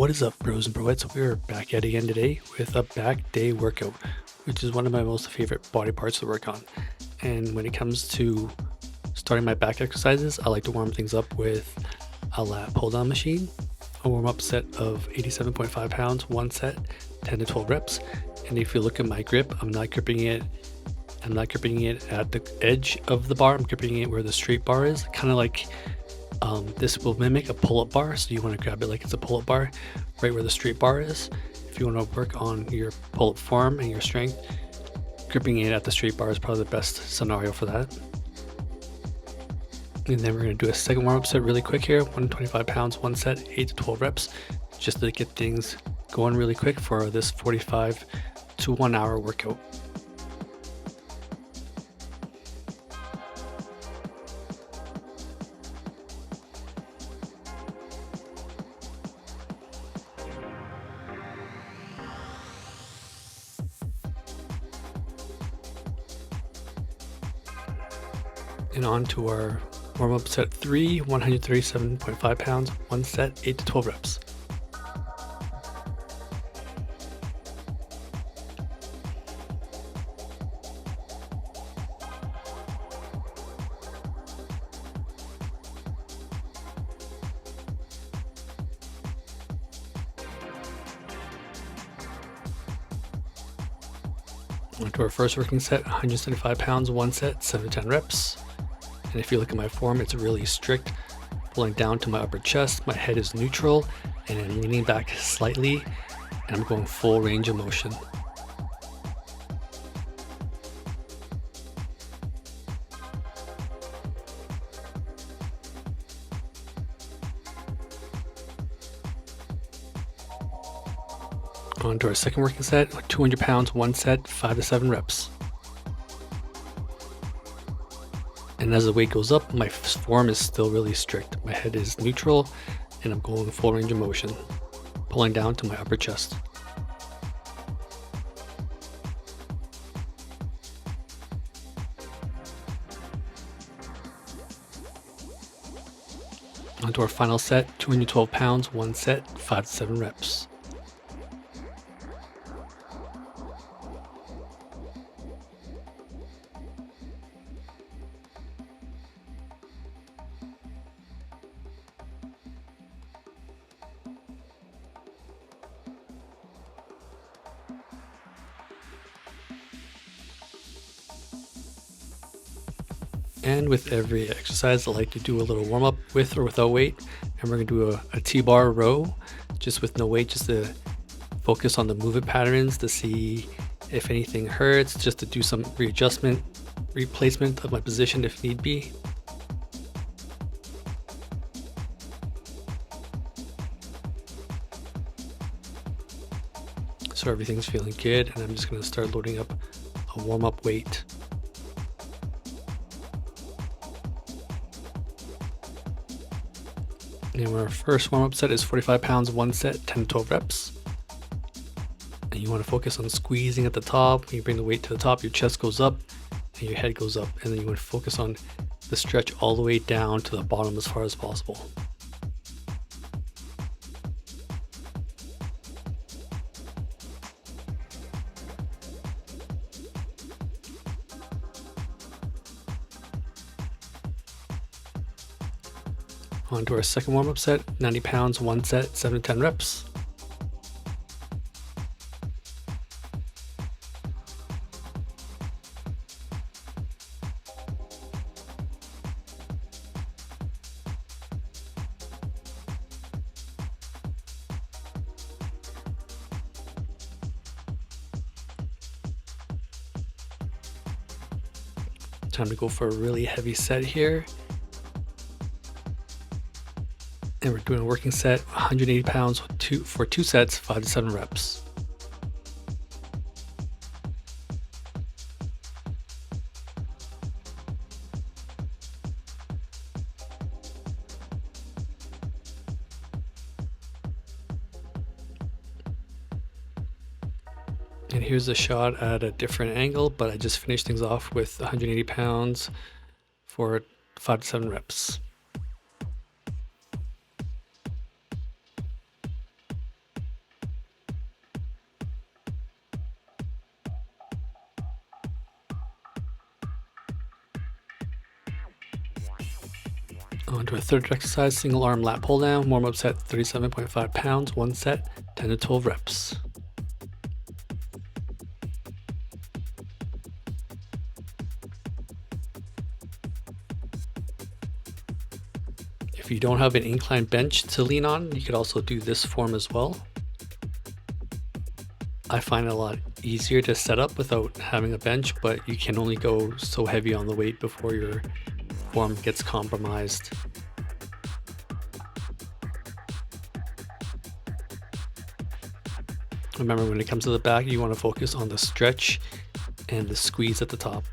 What is up, bros and broettes? We're back at it again today with a back day workout, which is one of my most favorite body parts to work on. And when it comes to starting my back exercises, I like to warm things up with a lat pull-down machine, a warm-up set of 87.5 pounds, one set, 10 to 12 reps. And if you look at my grip, I'm not gripping it at the edge of the bar. I'm gripping it where the straight bar is, kind of like this will mimic a pull-up bar, so you want to grab it like it's a pull-up bar, right where the straight bar is. If you want to work on your pull-up form and your strength, gripping it at the straight bar is probably the best scenario for that. And then we're going to do a second warm-up set really quick here, 125 pounds, one set, 8 to 12 reps, just to get things going really quick for this 45 to 1 hour workout. And on to our warm-up set 3, 137.5 pounds, one set, 8 to 12 reps. On to our first working set, 175 pounds, one set, 7 to 10 reps. And if you look at my form, it's really strict, pulling down to my upper chest. My head is neutral and I'm leaning back slightly, and I'm going full range of motion. On to our second working set, 200 pounds, one set, 5 to 7 reps. And as the weight goes up, my form is still really strict. My head is neutral and I'm going full range of motion, pulling down to my upper chest. On to our final set, 212 pounds, one set, 5 to 7 reps. And with every exercise, I like to do a little warm up with or without weight. And we're gonna do a T-bar row, just with no weight, just to focus on the movement patterns to see if anything hurts, just to do some replacement of my position if need be. So everything's feeling good, and I'm just gonna start loading up a warm up weight. And our first warm-up set is 45 pounds, one set, 10 to 12 reps. And you want to focus on squeezing at the top. When you bring the weight to the top, your chest goes up and your head goes up. And then you want to focus on the stretch all the way down to the bottom as far as possible. On to our second warm-up set, 90 pounds, one set, 7 to 10 reps. Time to go for a really heavy set here. And we're doing a working set, 180 pounds for 2 sets, 5 to 7 reps. And here's a shot at a different angle, but I just finished things off with 180 pounds for 5 to 7 reps. On to a third exercise, single arm lat pull down, warm up set 37.5 pounds, one set, 10 to 12 reps. If you don't have an incline bench to lean on, you could also do this form as well. I find it a lot easier to set up without having a bench, but you can only go so heavy on the weight before your form gets compromised. Remember, when it comes to the back, you want to focus on the stretch and the squeeze at the top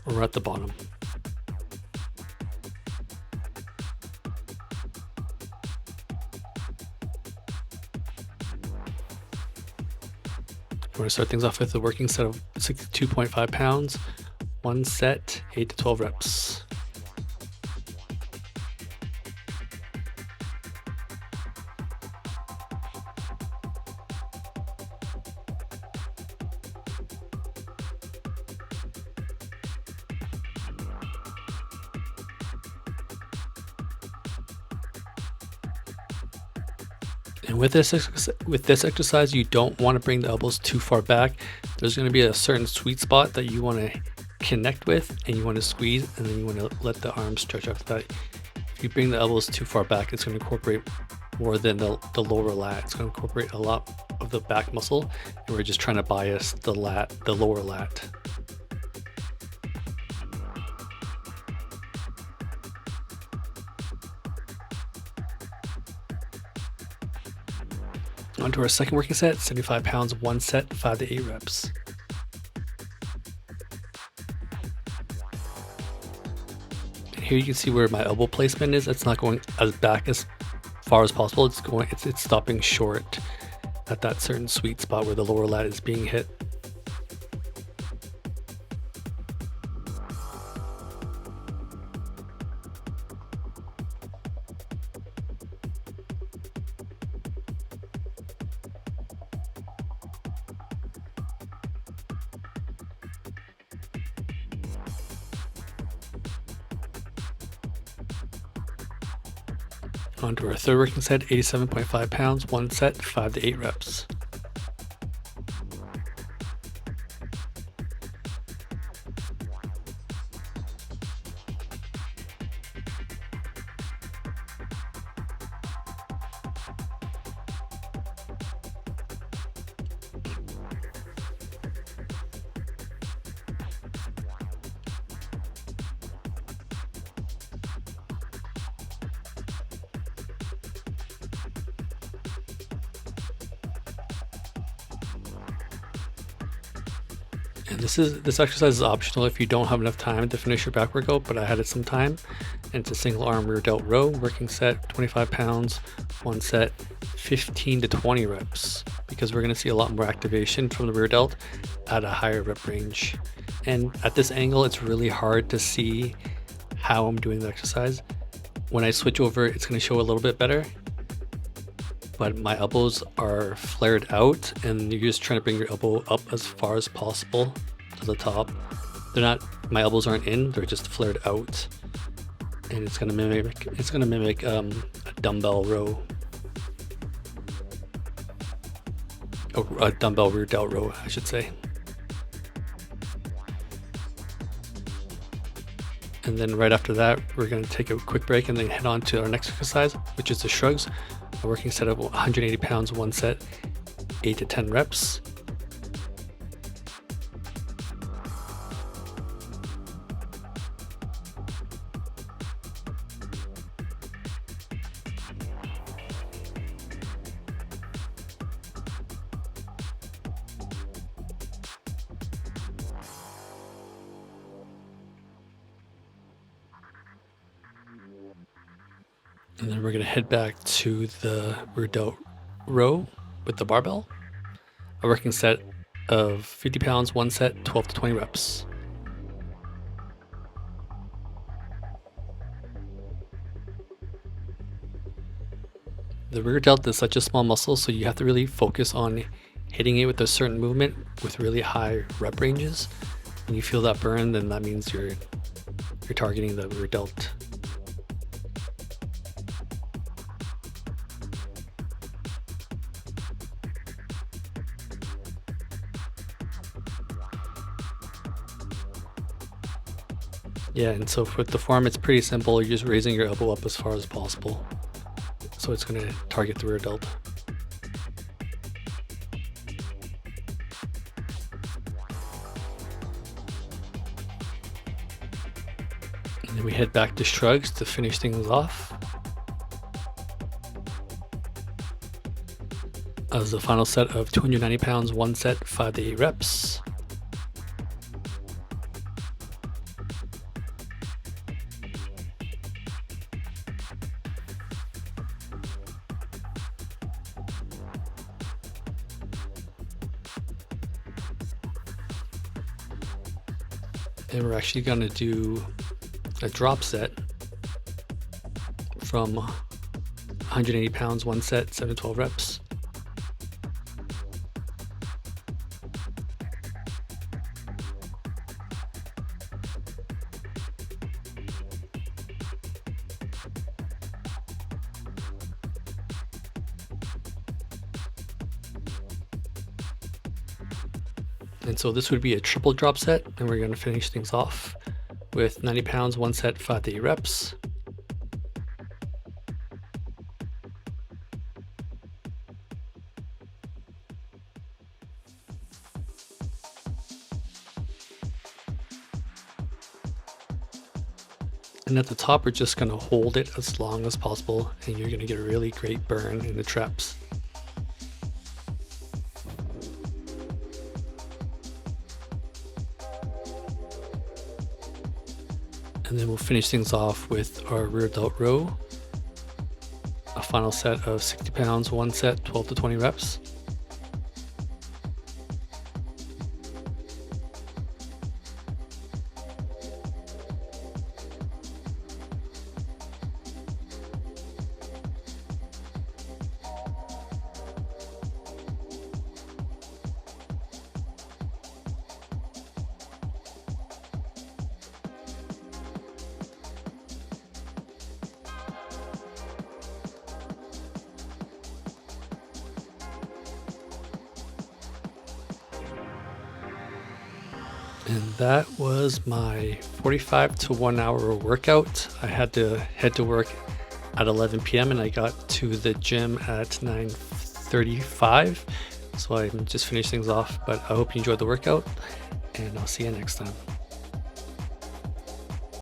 or at the bottom. We're going to start things off with a working set of 62.5 pounds, one set, 8 to 12 reps. And with this exercise, you don't want to bring the elbows too far back. There's going to be a certain sweet spot that you want to connect with, and you want to squeeze, and then you want to let the arms stretch after that. If you bring the elbows too far back, it's going to incorporate more than the lower lat. It's going to incorporate a lot of the back muscle, and we're just trying to bias the lower lat. On to our second working set, 75 pounds, one set, 5 to 8 reps. And here you can see where my elbow placement is. It's not going as back as far as possible. It's stopping short at that certain sweet spot where the lower lat is being hit. On to our third working set, 87.5 pounds, one set, 5 to 8 reps. And this exercise is optional if you don't have enough time to finish your back workout, but I had some time. And it's a single arm rear delt row, working set, 25 pounds, one set, 15 to 20 reps, because we're going to see a lot more activation from the rear delt at a higher rep range. And at this angle, it's really hard to see how I'm doing the exercise. When I switch over, it's going to show a little bit better, but my elbows are flared out, and you're just trying to bring your elbow up as far as possible to the top. My elbows aren't in, they're just flared out. And it's gonna mimic a dumbbell row. Oh, a dumbbell rear delt row, I should say. And then right after that, we're gonna take a quick break and then head on to our next exercise, which is the shrugs. A working set of 180 pounds, one set, 8 to 10 reps. And then we're going to head back to the rear delt row with the barbell. A working set of 50 pounds, one set, 12 to 20 reps. The rear delt is such a small muscle, so you have to really focus on hitting it with a certain movement with really high rep ranges. When you feel that burn, then that means you're targeting the rear delt. Yeah, and so with the form, it's pretty simple. You're just raising your elbow up as far as possible. So it's going to target the rear delt. And then we head back to Shrugs to finish things off. As the final set of 290 pounds, one set, 5 to 8 reps. And we're actually going to do a drop set from 180 pounds, one set, 7 to 12 reps. And so this would be a triple drop set, and we're going to finish things off with 90 pounds, one set, 5 to 8 reps. And at the top, we're just going to hold it as long as possible, and you're going to get a really great burn in the traps. And then we'll finish things off with our rear delt row. A final set of 60 pounds, one set, 12 to 20 reps. And that was my 45 to 1 hour workout. I had to head to work at 11 p.m. and I got to the gym at 9:35. So I'm just finished things off, but I hope you enjoyed the workout and I'll see you next time.